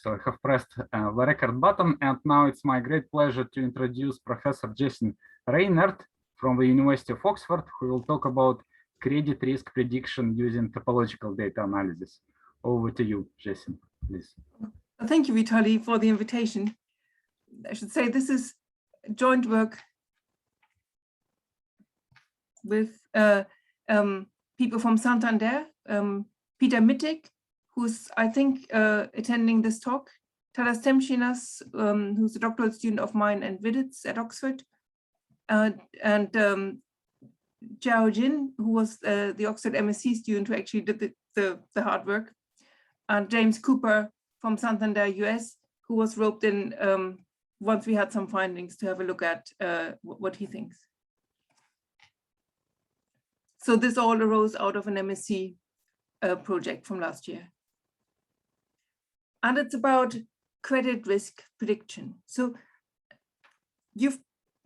So I have pressed the record button, and now it's my great pleasure to introduce Professor Gesine Reinert from the University of Oxford, who will talk about credit risk prediction using topological data analysis. Over to you, Gesine, please. Thank you, Vitaly, for the invitation. I should say this is joint work with people from Santander, Peter Mittig, who's, I think, attending this talk, Taras Temchinas, who's a doctoral student of mine and Viditz at Oxford, and Zhao Jin, who was the Oxford MSc student who actually did the hard work, and James Cooper from Santander US, who was roped in once we had some findings to have a look at what he thinks. So this all arose out of an MSc project from last year. And it's about credit risk prediction. So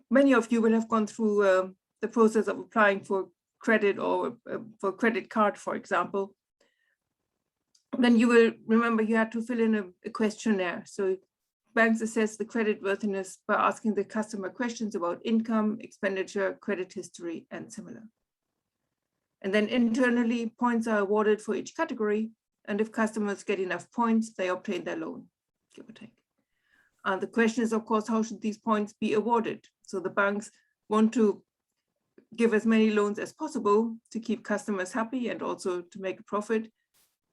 many of you will have gone through the process of applying for credit or for credit card, for example. Then you will remember you had to fill in a questionnaire. So banks assess the credit worthiness by asking the customer questions about income, expenditure, credit history, and similar. And then internally, points are awarded for each category. And if customers get enough points, they obtain their loan, give or take. And the question is, of course, how should these points be awarded? So the banks want to give as many loans as possible to keep customers happy and also to make a profit.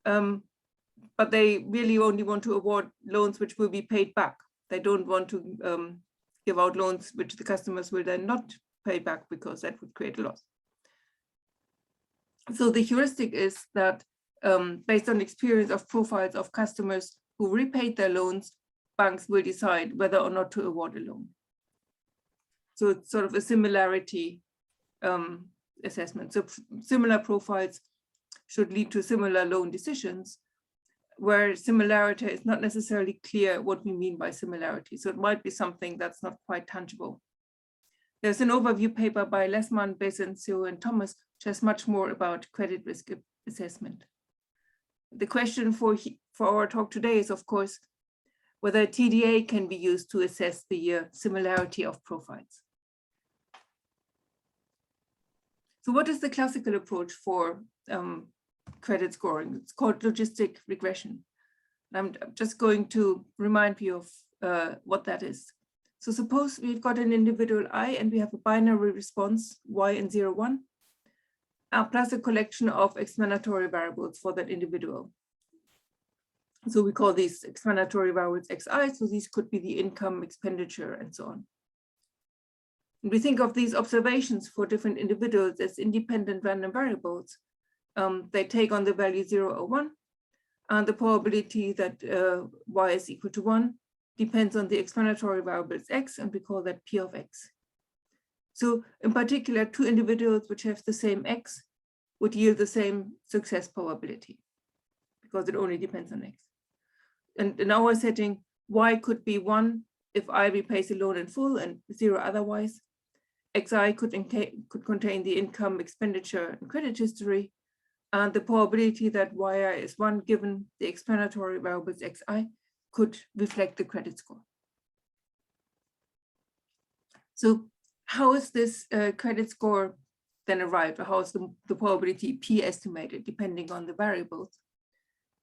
But they really only want to award loans which will be paid back. They don't want to give out loans which the customers will then not pay back because that would create a loss. So the heuristic is that based on experience of profiles of customers who repaid their loans, banks will decide whether or not to award a loan. So it's sort of a similarity assessment. So similar profiles should lead to similar loan decisions, where similarity is not necessarily clear what we mean by similarity. So it might be something that's not quite tangible. There's an overview paper by Lessman, Besencio, and Thomas, which has much more about credit risk assessment. The question for our talk today is, of course, whether TDA can be used to assess the similarity of profiles. So what is the classical approach for credit scoring? It's called logistic regression. I'm just going to remind you of what that is. So suppose we've got an individual I and we have a binary response, y and 0, 1, plus a collection of explanatory variables for that individual. So we call these explanatory variables xi, so these could be the income, expenditure, and so on. And we think of these observations for different individuals as independent random variables. They take on the value 0 or 1, and the probability that y is equal to 1 depends on the explanatory variables x, and we call that p of x. So in particular, two individuals which have the same x would yield the same success probability because it only depends on x. And in our setting, y could be 1 if I repays the loan in full and 0 otherwise. Xi could contain the income, expenditure, and credit history. And the probability that yi is 1 given the explanatory variables xi could reflect the credit score. So how is this credit score then arrived? Or how is the probability p estimated depending on the variables?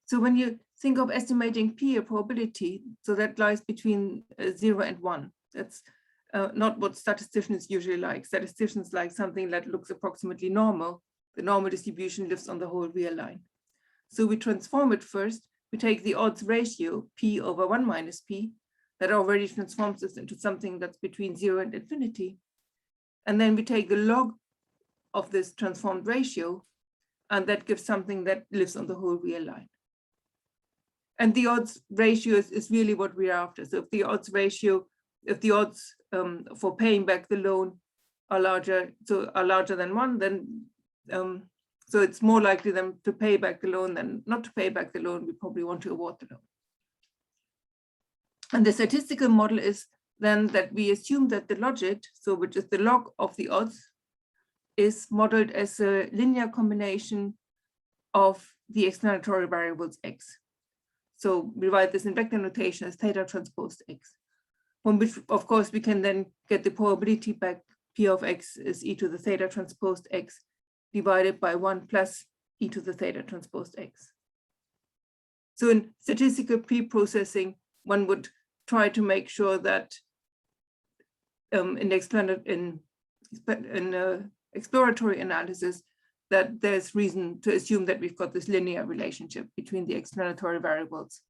So when you think of estimating p, a probability, so that lies between 0 and 1. That's not what statisticians usually like. Statisticians like something that looks approximately normal. The normal distribution lives on the whole real line. So we transform it first. We take the odds ratio, p over 1 minus p, that already transforms this into something that's between 0 and infinity. And then we take the log of this transformed ratio, and that gives something that lives on the whole real line. And the odds ratio is really what we're after. So if the odds ratio, if the odds for paying back the loan are larger than 1, then so it's more likely them to pay back the loan than not to pay back the loan. We probably want to award the loan. And the statistical model is then that we assume that the logit, so which is the log of the odds, is modeled as a linear combination of the explanatory variables x. So we write this in vector notation as theta transpose x, from which, of course, we can then get the probability back. P of x is e to the theta transposed x divided by 1 plus e to the theta transposed x. So in statistical pre-processing, one would try to make sure that in exploratory analysis, that there's reason to assume that we've got this linear relationship between the explanatory variables,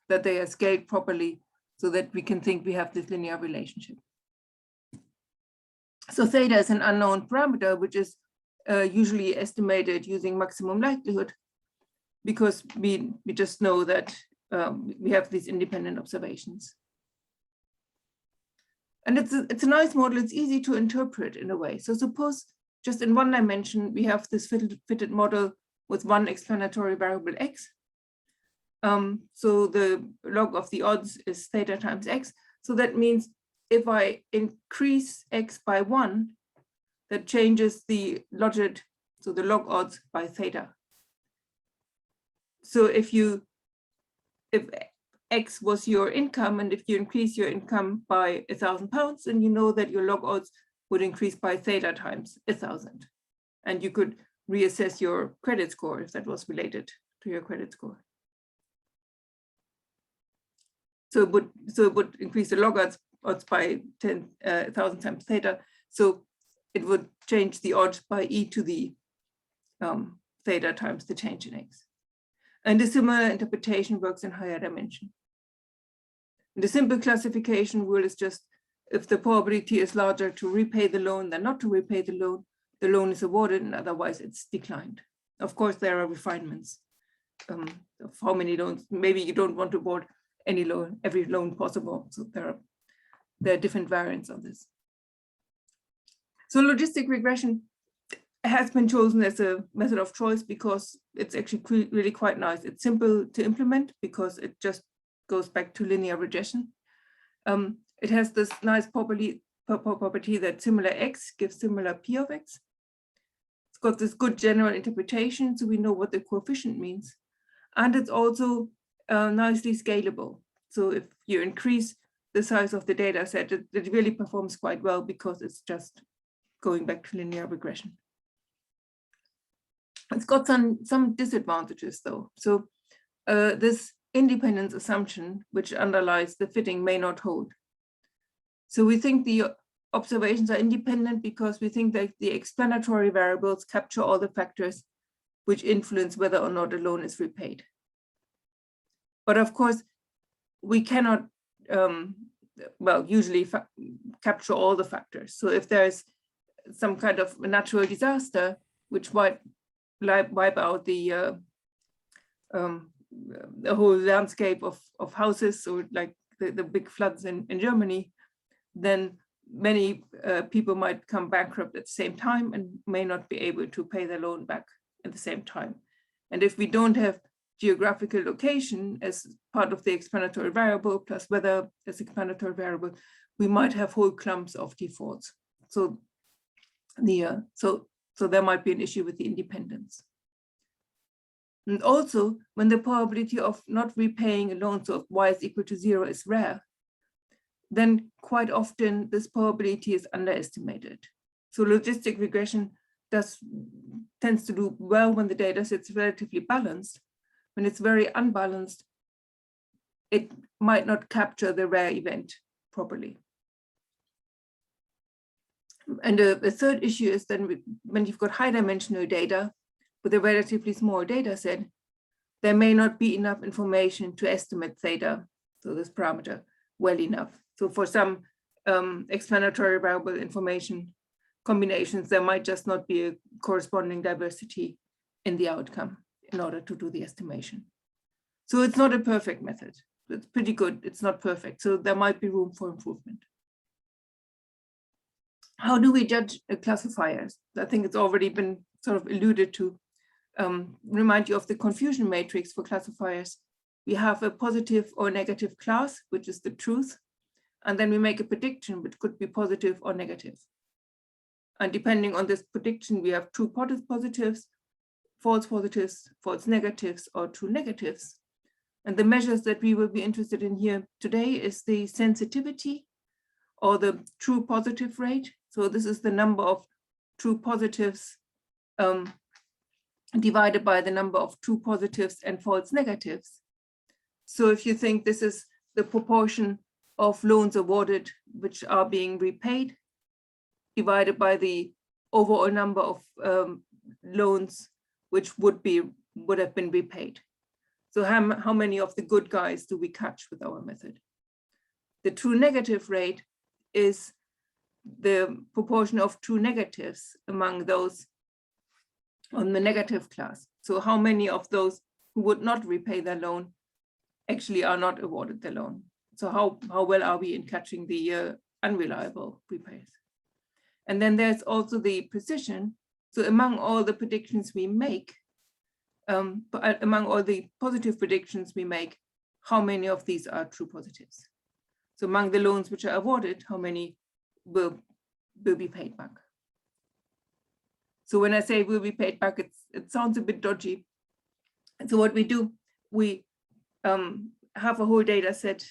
that they are scaled properly so that we can think we have this linear relationship. So theta is an unknown parameter, which is usually estimated using maximum likelihood, because we just know that we have these independent observations. And it's a nice model. It's easy to interpret in a way. So suppose just in one dimension, we have this fitted model with one explanatory variable x. So the log of the odds is theta times x. So that means if I increase x by 1, that changes the logit, so the log odds by theta. So if x was your income, and if you increase your income by £1,000, then you know that your log odds would increase by theta times 1,000. And you could reassess your credit score if that was related to your credit score. So it would increase the log odds by 1,000 times theta. So it would change the odds by e to the theta times the change in x. And a similar interpretation works in higher dimension. And the simple classification rule is just if the probability is larger to repay the loan than not to repay the loan is awarded, and otherwise it's declined. Of course, there are refinements of how many loans. Maybe you don't want to award any loan, every loan possible. So there are different variants of this. So logistic regression has been chosen as a method of choice because it's actually really quite nice. It's simple to implement because it just goes back to linear regression. It has this nice property that similar x gives similar p of x. It's got this good general interpretation, so we know what the coefficient means. And it's also nicely scalable. So if you increase the size of the data set, it really performs quite well because it's just going back to linear regression. It's got some disadvantages though. So this independence assumption, which underlies the fitting, may not hold. So we think the observations are independent because we think that the explanatory variables capture all the factors which influence whether or not a loan is repaid. But of course, we cannot, usually capture all the factors. So if there's some kind of natural disaster, which might wipe out the whole landscape of houses, or like the big floods in Germany, then many people might come bankrupt at the same time and may not be able to pay their loan back at the same time. And if we don't have geographical location as part of the explanatory variable plus weather as explanatory variable, we might have whole clumps of defaults. So there might be an issue with the independence. And also, when the probability of not repaying a loan, so if y is equal to 0 is rare, then quite often this probability is underestimated. So logistic regression tends to do well when the data set's relatively balanced. When it's very unbalanced, it might not capture the rare event properly. And the third issue is then when you've got high dimensional data with a relatively small data set, there may not be enough information to estimate theta, so this parameter, well enough. So for some explanatory variable information combinations, there might just not be a corresponding diversity in the outcome in order to do the estimation. So it's not a perfect method. It's pretty good. It's not perfect. So there might be room for improvement. How do we judge classifiers? I think it's already been sort of alluded to. Remind you of the confusion matrix for classifiers. We have a positive or negative class, which is the truth. And then we make a prediction, which could be positive or negative. And depending on this prediction, we have true positives, false negatives, or true negatives. And the measures that we will be interested in here today is the sensitivity or the true positive rate. So this is the number of true positives divided by the number of true positives and false negatives. So if you think this is the proportion of loans awarded which are being repaid divided by the overall number of loans which would have been repaid. So how many of the good guys do we catch with our method? The true negative rate is the proportion of true negatives among those on the negative class. So how many of those who would not repay their loan actually are not awarded the loan? So how well are we in catching the unreliable repays? And then there's also the precision. So among all the predictions we make, among all the positive predictions we make, how many of these are true positives? So among the loans which are awarded, how many will be paid back? So when I say will be paid back, it sounds a bit dodgy. And so what we do, we have a whole data set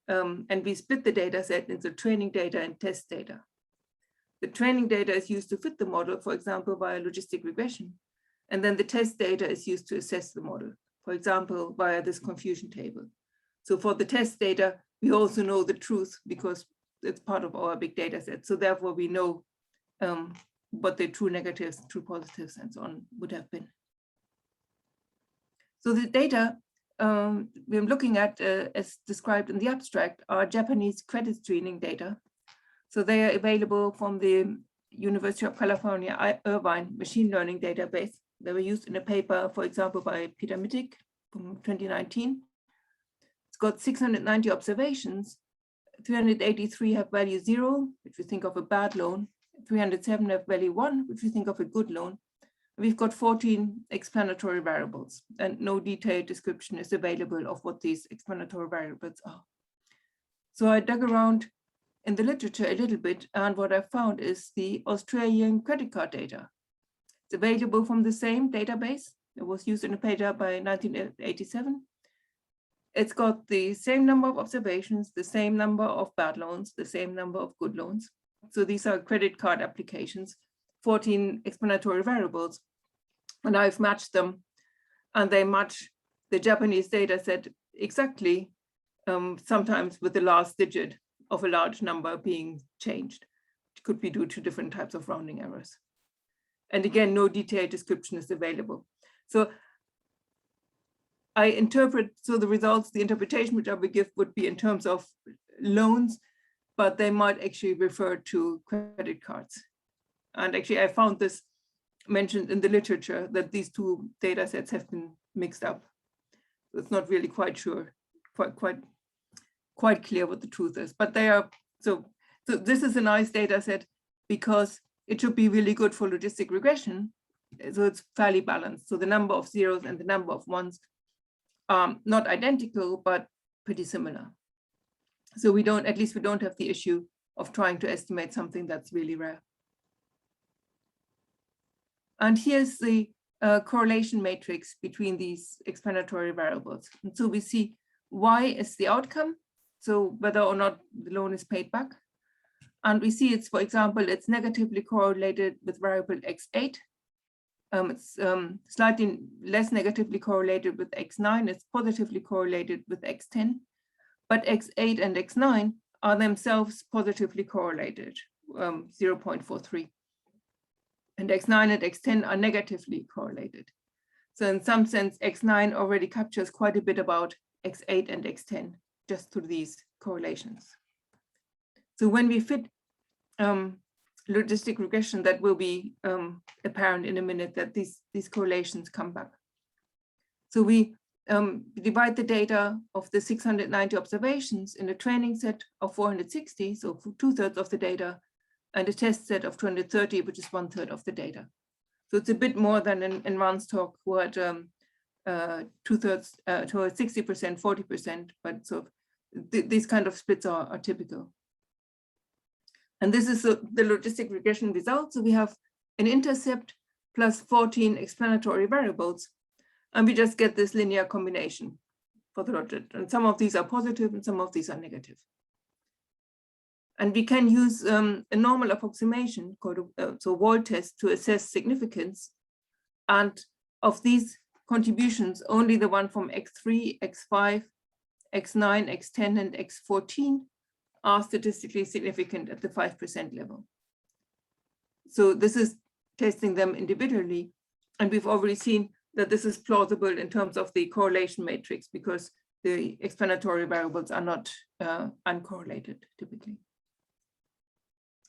and we split the data set into training data and test data. The training data is used to fit the model, for example, via logistic regression. And then the test data is used to assess the model, for example, via this confusion table. So for the test data, we also know the truth because it's part of our big data set. So therefore we know what the true negatives, true positives, and so on would have been. So the data we're looking at, as described in the abstract, are Japanese credit screening data. So they are available from the University of California, Irvine machine learning database. They were used in a paper, for example, by Peter Mittig from 2019. It's got 690 observations. 383 have value 0, which we think of a bad loan. 307 have value 1, which we think of a good loan. We've got 14 explanatory variables, and no detailed description is available of what these explanatory variables are. So I dug around in the literature a little bit, and what I found is the Australian credit card data. It's available from the same database. It was used in a paper by 1987. It's got the same number of observations, the same number of bad loans, the same number of good loans. So these are credit card applications, 14 explanatory variables, and I've matched them, and they match the Japanese data set exactly, sometimes with the last digit of a large number being changed. It could be due to different types of rounding errors. And again, no detailed description is available. So I interpret, so the results, the interpretation which I would give would be in terms of loans, but they might actually refer to credit cards. And actually I found this mentioned in the literature that these two data sets have been mixed up. It's not really quite sure, quite clear what the truth is, but they are, so this is a nice data set because it should be really good for logistic regression. So it's fairly balanced. So the number of zeros and the number of ones are not identical, but pretty similar. So we don't, at least we don't have the issue of trying to estimate something that's really rare. And here's the correlation matrix between these explanatory variables. And so we see Y is the outcome, so whether or not the loan is paid back. And we see it's, for example, it's negatively correlated with variable X8. It's slightly less negatively correlated with X9. It's positively correlated with X10. But X8 and X9 are themselves positively correlated, 0.43. And X9 and X10 are negatively correlated. So in some sense, X9 already captures quite a bit about X8 and X10 just through these correlations. So when we fit logistic regression, that will be apparent in a minute that these correlations come back. So we divide the data of the 690 observations in a training set of 460, so 2/3 of the data, and a test set of 230, which is 1/3 of the data. So it's a bit more than in Ron's talk, who had 2/3 to 60%, 40%, but so these kind of splits are typical. And this is the logistic regression result. So we have an intercept plus 14 explanatory variables, and we just get this linear combination. for the logic. And some of these are positive and some of these are negative. And we can use a normal approximation called so Wald test to assess significance. And of these contributions, only the one from X3, X5, X9, X10, and X14 are statistically significant at the 5% level. So this is testing them individually. And we've already seen that this is plausible in terms of the correlation matrix because the explanatory variables are not uncorrelated typically.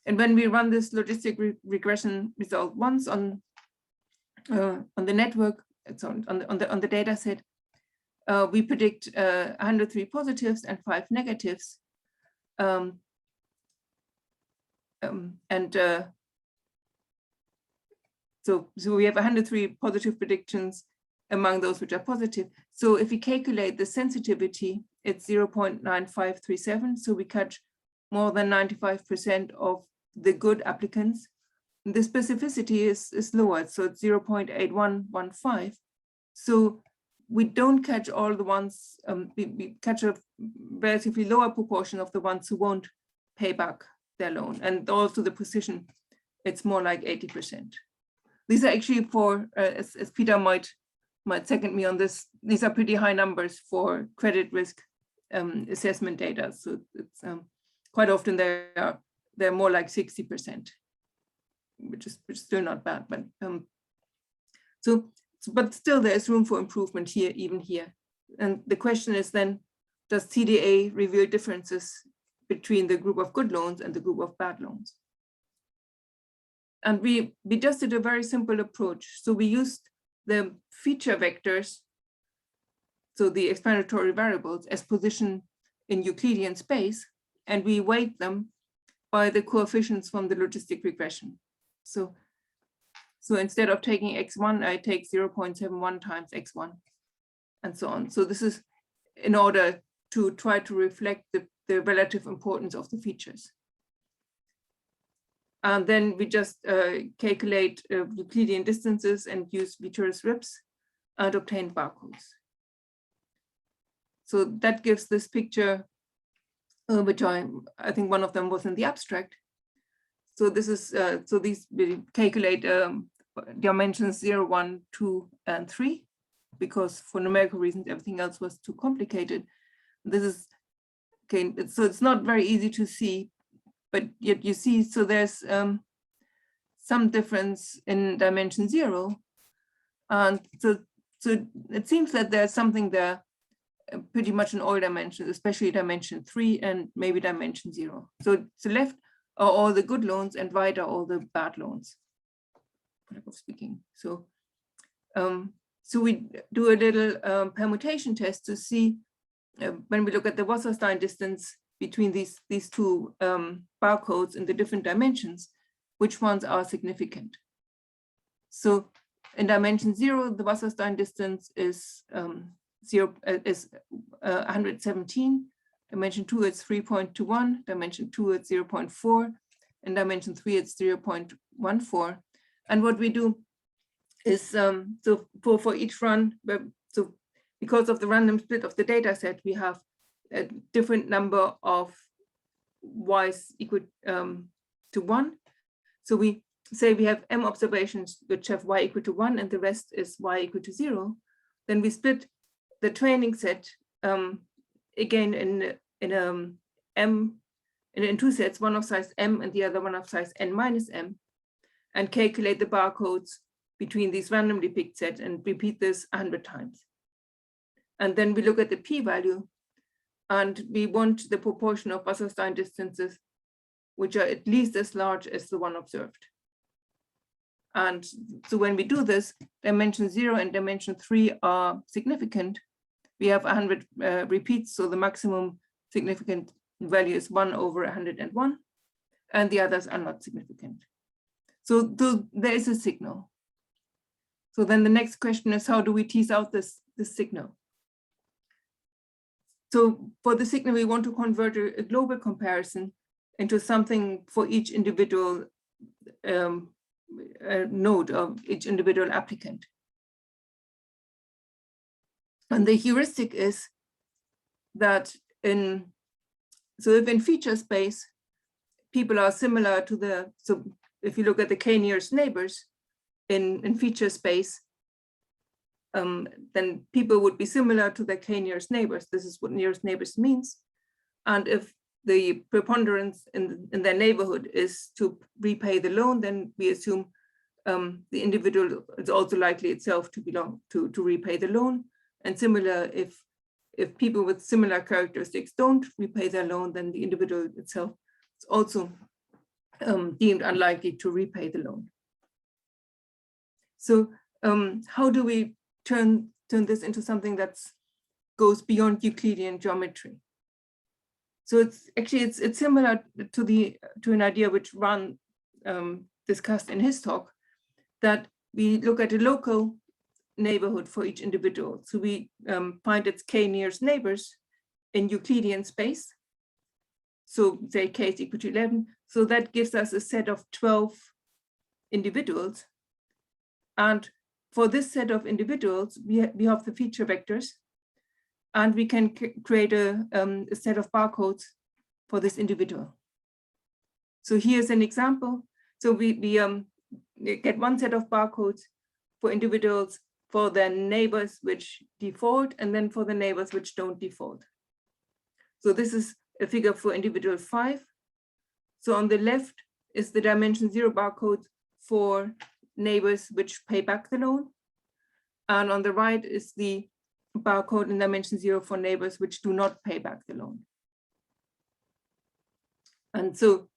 And when we run this logistic regression result once on the network, it's on the data set, we predict 103 positives and 5 negatives. So we have 103 positive predictions among those which are positive. So if we calculate the sensitivity, it's 0.9537. So we catch more than 95% of the good applicants. The specificity is lower, so it's 0.8115. So we don't catch all the ones, we catch a relatively lower proportion of the ones who won't pay back their loan. And also the precision, it's more like 80%. These are actually for, as Peter might second me on this, these are pretty high numbers for credit risk assessment data. So it's quite often they're more like 60%, which is still not bad. But but still there's room for improvement here, even here. And the question is then, does TDA reveal differences between the group of good loans and the group of bad loans? And we just did a very simple approach. So we used the feature vectors, so the explanatory variables, as position in Euclidean space, and we weight them by the coefficients from the logistic regression. So instead of taking x1, I take 0.71 times x1, and so on. So this is in order to try to reflect the relative importance of the features. And then we just calculate Euclidean distances and use Viter's RIPs and obtain barcodes. So that gives this picture, which I think one of them was in the abstract. So this is, so these we calculate dimensions 0, 1, 2, and 3, because for numerical reasons, everything else was too complicated. This is, okay, so it's not very easy to see, but yet you see, so there's some difference in dimension 0. And so it seems that there's something there pretty much in all dimensions, especially dimension 3 and maybe dimension 0. So to the left are all the good loans and right are all the bad loans, of speaking. So so we do a little permutation test to see when we look at the Wasserstein distance between these two barcodes in the different dimensions, which ones are significant. So in dimension 0, the Wasserstein distance is 117. Dimension 2, it's 3.21. Dimension 2, it's 0.4. And dimension 3, it's 0.14. And what we do is, so for each run, so because of the random split of the data set, we have a different number of y's equal to 1. So we say we have m observations which have y equal to 1 and the rest is y equal to 0. Then we split the training set again in two sets, one of size m and the other one of size n minus m, and calculate the barcodes between these randomly picked sets and repeat this 100 times. And then we look at the p-value, and we want the proportion of Wasserstein distances which are at least as large as the one observed. And so when we do this, dimension 0 and dimension 3 are significant. We have 100 repeats, so the maximum significant value is 1 over 101, and the others are not significant. So there is a signal. So then the next question is, how do we tease out this signal? So for the signal, we want to convert a global comparison into something for each individual node of each individual applicant. And the heuristic is that if in feature space, people are similar to so if you look at the k nearest neighbors in feature space, then people would be similar to their k nearest neighbors. This is what nearest neighbors means. And if the preponderance in their neighborhood is to repay the loan, then we assume the individual is also likely itself to belong to repay the loan. And similar, if people with similar characteristics don't repay their loan, then the individual itself is also deemed unlikely to repay the loan. So how do we turn this into something that goes beyond Euclidean geometry? So it's similar to an idea which Ran discussed in his talk, that we look at a local neighborhood for each individual. So we find its k nearest neighbors in Euclidean space. So say k is equal to 11. So that gives us a set of 12 individuals. And for this set of individuals, we have the feature vectors, and we can create a set of barcodes for this individual. So here's an example. So we get one set of barcodes for individuals for their neighbors which default, and then for the neighbors which don't default. So this is a figure for individual 5. So on the left is the dimension 0 barcode for neighbors which pay back the loan. And on the right is the barcode in dimension 0 for neighbors which do not pay back the loan. And so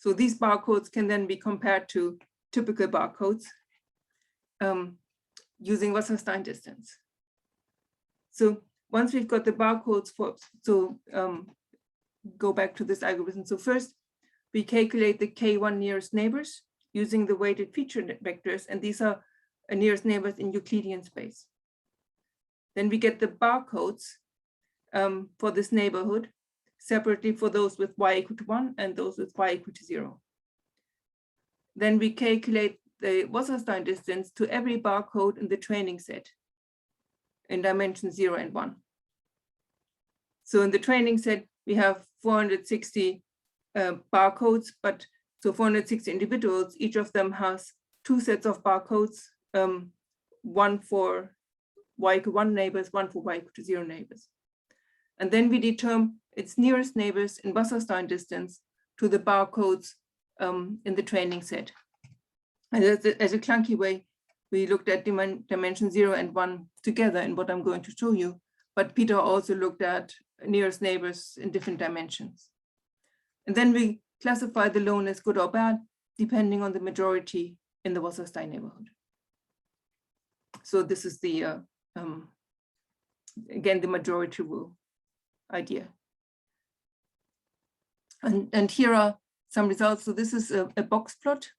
these barcodes can then be compared to typical barcodes using Wasserstein distance. So once we've got the barcodes go back to this algorithm. So first we calculate the K1 nearest neighbors using the weighted feature vectors, and these are nearest neighbors in Euclidean space. Then we get the barcodes for this neighborhood separately for those with y equal to 1 and those with y equal to 0. Then we calculate the Wasserstein distance to every barcode in the training set in dimensions 0 and 1. So in the training set, we have 460 barcodes, but so 460 individuals, each of them has 2 sets of barcodes, one for y equal to 1 neighbors, one for y equal to 0 neighbors. And then we determine its nearest neighbors in Wasserstein distance to the barcodes in the training set. And as a clunky way, we looked at dimension 0 and 1 together in what I'm going to show you, but Peter also looked at nearest neighbors in different dimensions. And then we classify the loan as good or bad, depending on the majority in the Wasserstein neighborhood. So this is the, again, the majority rule idea. And here are some results. So this is a box plot.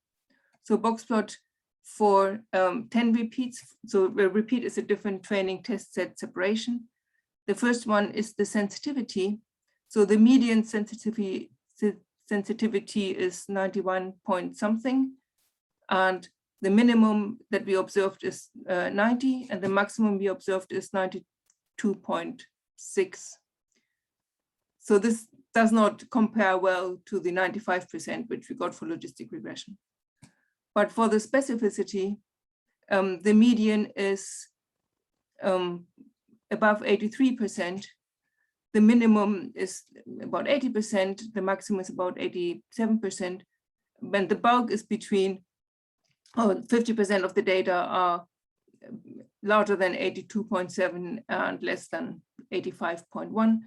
So box plot for 10 repeats. So a repeat is a different training test set separation. The first one is the sensitivity. So the median sensitivity is 91 point something. And the minimum that we observed is 90, and the maximum we observed is 92.6. So this does not compare well to the 95% which we got for logistic regression. But for the specificity, the median is above 83%. The minimum is about 80%. The maximum is about 87%. And the bulk is between 50% of the data are larger than 82.7 and less than 85.1.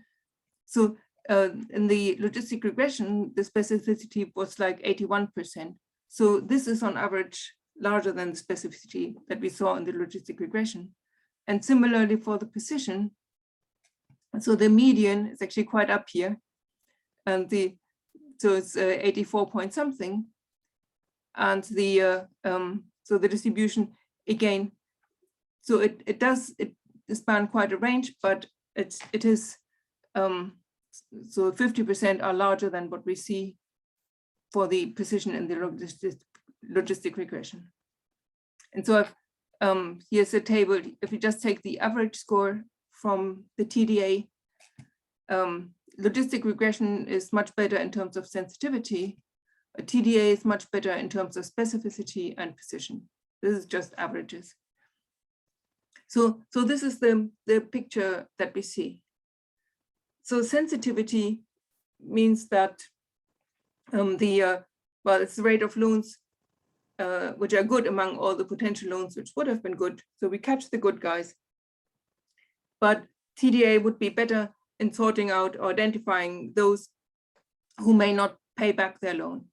So in the logistic regression, the specificity was like 81%. So this is on average larger than the specificity that we saw in the logistic regression. And similarly for the precision, so the median is actually quite up here. And so it's 84 point something. And the so the distribution again, so it does span quite a range, but it is so 50% are larger than what we see for the precision in the logistic regression. And so here's a table. If you just take the average score from the TDA. Logistic regression is much better in terms of sensitivity. A TDA is much better in terms of specificity and precision. This is just averages. So this is the picture that we see. So sensitivity means that it's the rate of loans which are good among all the potential loans which would have been good. So we catch the good guys. But TDA would be better in sorting out or identifying those who may not pay back their loan.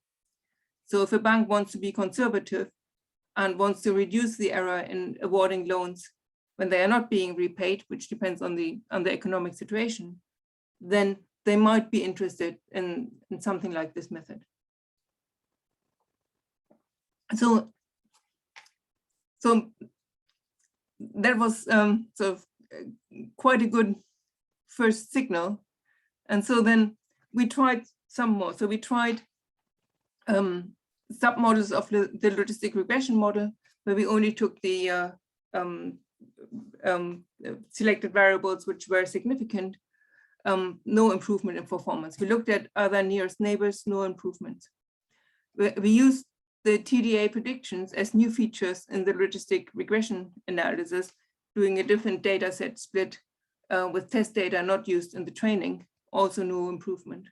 So if a bank wants to be conservative and wants to reduce the error in awarding loans when they are not being repaid, which depends on the economic situation, then they might be interested in something like this method. So that was sort of quite a good first signal. And so then we tried some more. So we tried submodels of the logistic regression model, where we only took the selected variables which were significant, no improvement in performance. We looked at other nearest neighbors, no improvement. We used the TDA predictions as new features in the logistic regression analysis, doing a different data set split with test data not used in the training, also no improvement.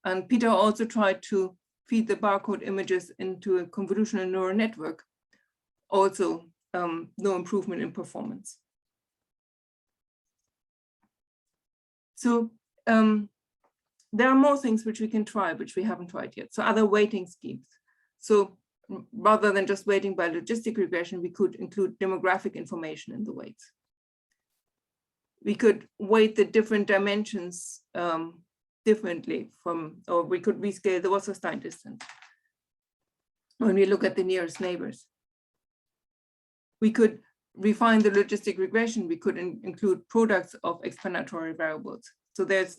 And Peter also tried to feed the barcode images into a convolutional neural network, also no improvement in performance. So there are more things which we can try, which we haven't tried yet. So other weighting schemes. So rather than just weighting by logistic regression, we could include demographic information in the weights. We could weight the different dimensions differently or we could rescale the Wasserstein distance when we look at the nearest neighbors. We could refine the logistic regression. We could include products of explanatory variables. So there's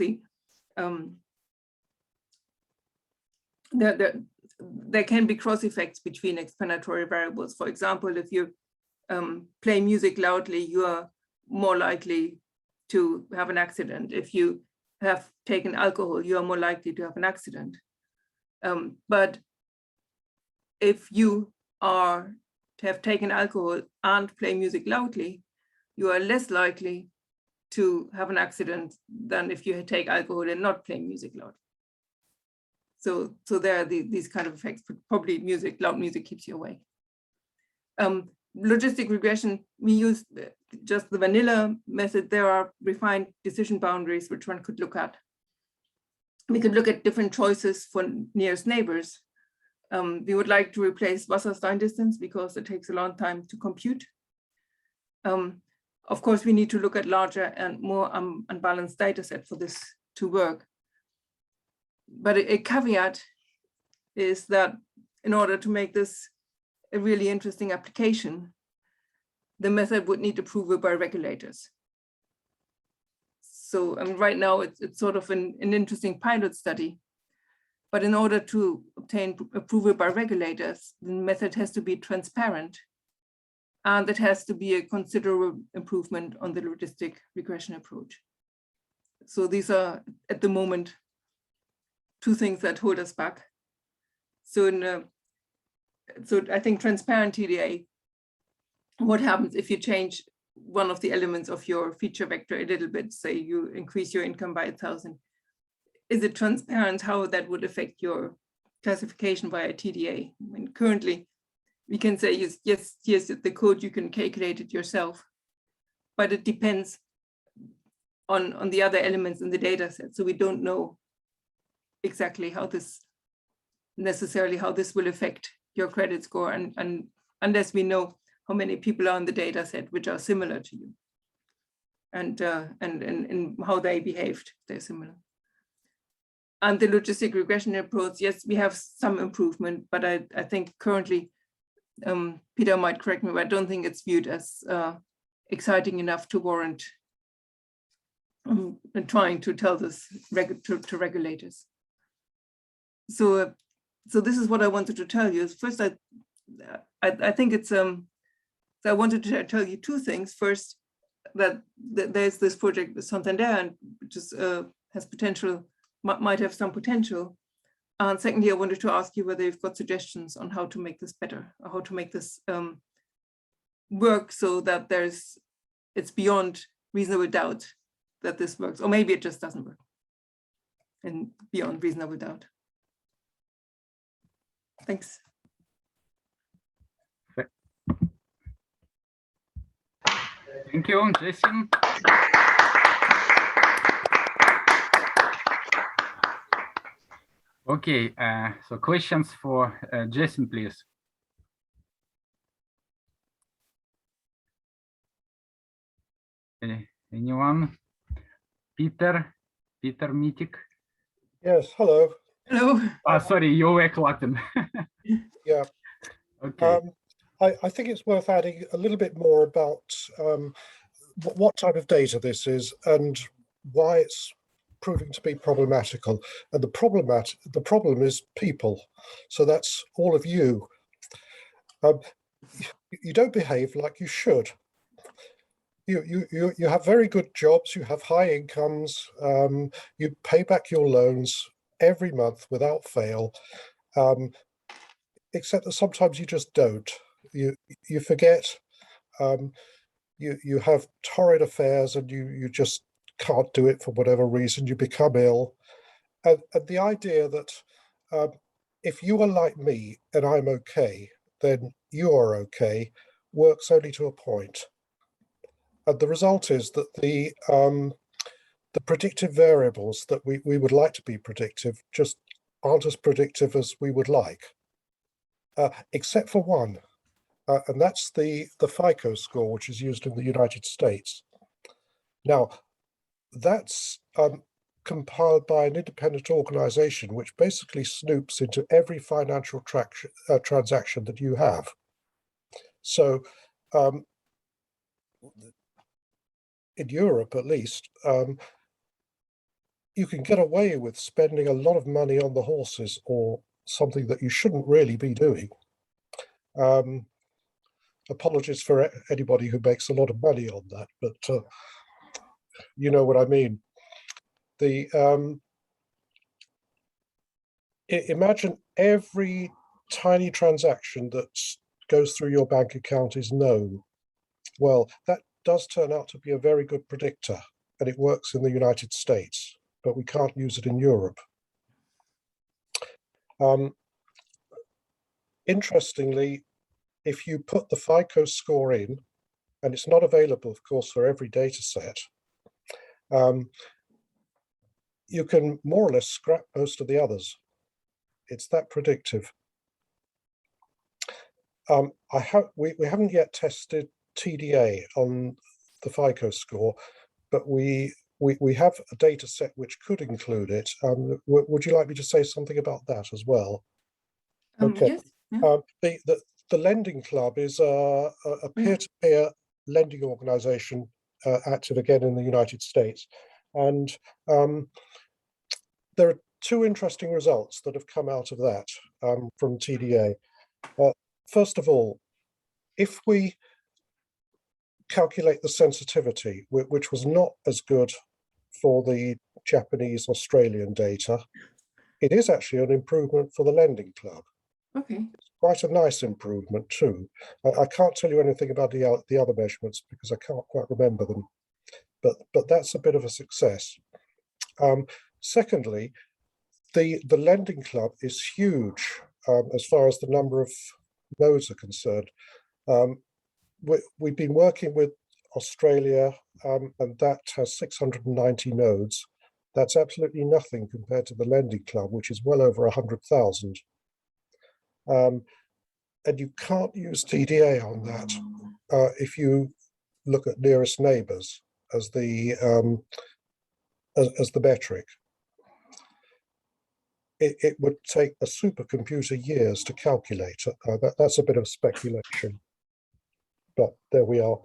there can be cross effects between explanatory variables. For example, if you play music loudly, you are more likely to have an accident. If you have taken alcohol, you are more likely to have an accident. But if you have taken alcohol and play music loudly, you are less likely to have an accident than if you take alcohol and not play music loudly. So there are these kind of effects, but probably loud music keeps you awake. Logistic regression, we use just the vanilla method. There are refined decision boundaries which one could look at. We could look at different choices for nearest neighbors. We would like to replace Wasserstein distance because it takes a long time to compute. Of course, we need to look at larger and more unbalanced data set for this to work. But a caveat is that in order to make this a really interesting application, the method would need approval by regulators. So right now it's sort of an interesting pilot study, but in order to obtain approval by regulators, the method has to be transparent and it has to be a considerable improvement on the logistic regression approach. So these are at the moment two things that hold us back. So I think transparent TDA, what happens if you change one of the elements of your feature vector a little bit, say you increase your income by 1,000, is it transparent how that would affect your classification via TDA? I mean, currently, we can say, yes, here's the code, you can calculate it yourself, but it depends on the other elements in the data set. So we don't know exactly how this will affect your credit score, and unless we know how many people are on the data set which are similar to you, and how they behaved, they're similar. And the logistic regression approach, yes, we have some improvement, but I think currently, Peter might correct me, but I don't think it's viewed as exciting enough to warrant trying to tell this to regulators. So this is what I wanted to tell you. First, I think it's, so I wanted to tell you two things. First, there's this project with Santander, and which is, has potential, might have some potential. And secondly, I wanted to ask you whether you've got suggestions on how to make this better, or how to make this work so that it's beyond reasonable doubt that this works, or maybe it just doesn't work, and beyond reasonable doubt. Thanks. Thank you, Gesine. Okay, so questions for Gesine, please. Anyone? Peter Mitik? Yes, hello. Hello. Sorry, you were Klatten. Yeah. Okay. I think it's worth adding a little bit more about what type of data this is and why it's proving to be problematical. And the problem is people. So that's all of you. You don't behave like you should. You have very good jobs, you have high incomes, you pay back your loans every month without fail, except that sometimes you just don't. You forget, you have torrid affairs and you just can't do it for whatever reason, you become ill. And the idea that if you are like me and I'm okay, then you are okay, works only to a point. And the result is that the predictive variables that we would like to be predictive just aren't as predictive as we would like, except for one, and that's the FICO score, which is used in the United States. Now, that's compiled by an independent organization which basically snoops into every financial transaction that you have. So in Europe, at least, you can get away with spending a lot of money on the horses or something that you shouldn't really be doing. Apologies for anybody who makes a lot of money on that, but you know what I mean. Imagine every tiny transaction that goes through your bank account is known. Well, that does turn out to be a very good predictor, and it works in the United States, but we can't use it in Europe. Interestingly, if you put the FICO score in, and it's not available, of course, for every data set, you can more or less scrap most of the others. It's that predictive. We haven't yet tested TDA on the FICO score, but we have a data set which could include it. Would you like me to say something about that as well? Okay. Yes. Yeah. The Lending Club is a peer-to-peer lending organization active again in the United States. And there are two interesting results that have come out of that from TDA. First of all, if we calculate the sensitivity, which was not as good for the Japanese Australian data, it is actually an improvement for the Lending Club. Okay. It's quite a nice improvement too. I can't tell you anything about the other measurements because I can't quite remember them, but that's a bit of a success. Secondly, the Lending Club is huge as far as the number of nodes are concerned. We've been working with Australia, and that has 690 nodes. That's absolutely nothing compared to the Lending Club, which is well over 100,000. And you can't use TDA on that if you look at nearest neighbors as the metric. It would take a supercomputer years to calculate. That's a bit of speculation, but there we are.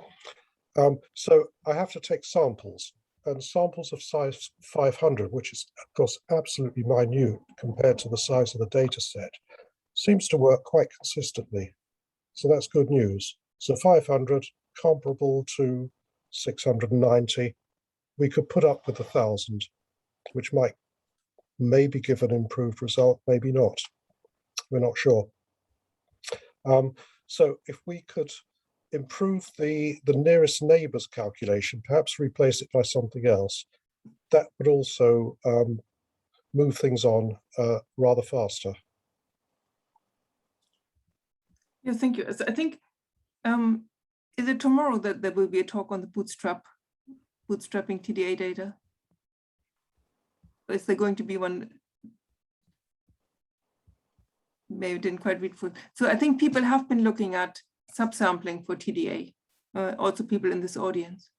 So I have to take samples, and samples of size 500, which is of course absolutely minute compared to the size of the data set, seems to work quite consistently. So that's good news. So 500 comparable to 690, we could put up with 1,000, which might maybe give an improved result, maybe not. We're not sure. So if we could improve the nearest neighbours calculation, perhaps replace it by something else, that would also move things on rather faster. Yeah, thank you. So I think, is it tomorrow that there will be a talk on the bootstrapping TDA data? Or is there going to be one? Maybe didn't quite read full. So I think people have been looking at subsampling for TDA, also people in this audience.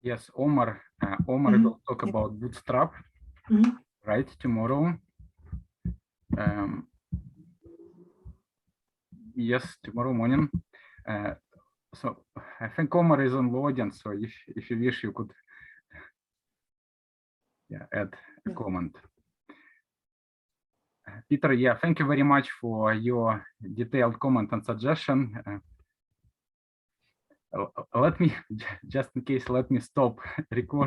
Yes, Omar will talk about Bootstrap, right, tomorrow. Yes, tomorrow morning. So I think Omar is on the audience, so if you wish, you could add a comment. Peter, thank you very much for your detailed comment and suggestion. Let me, just in case, let me stop recording.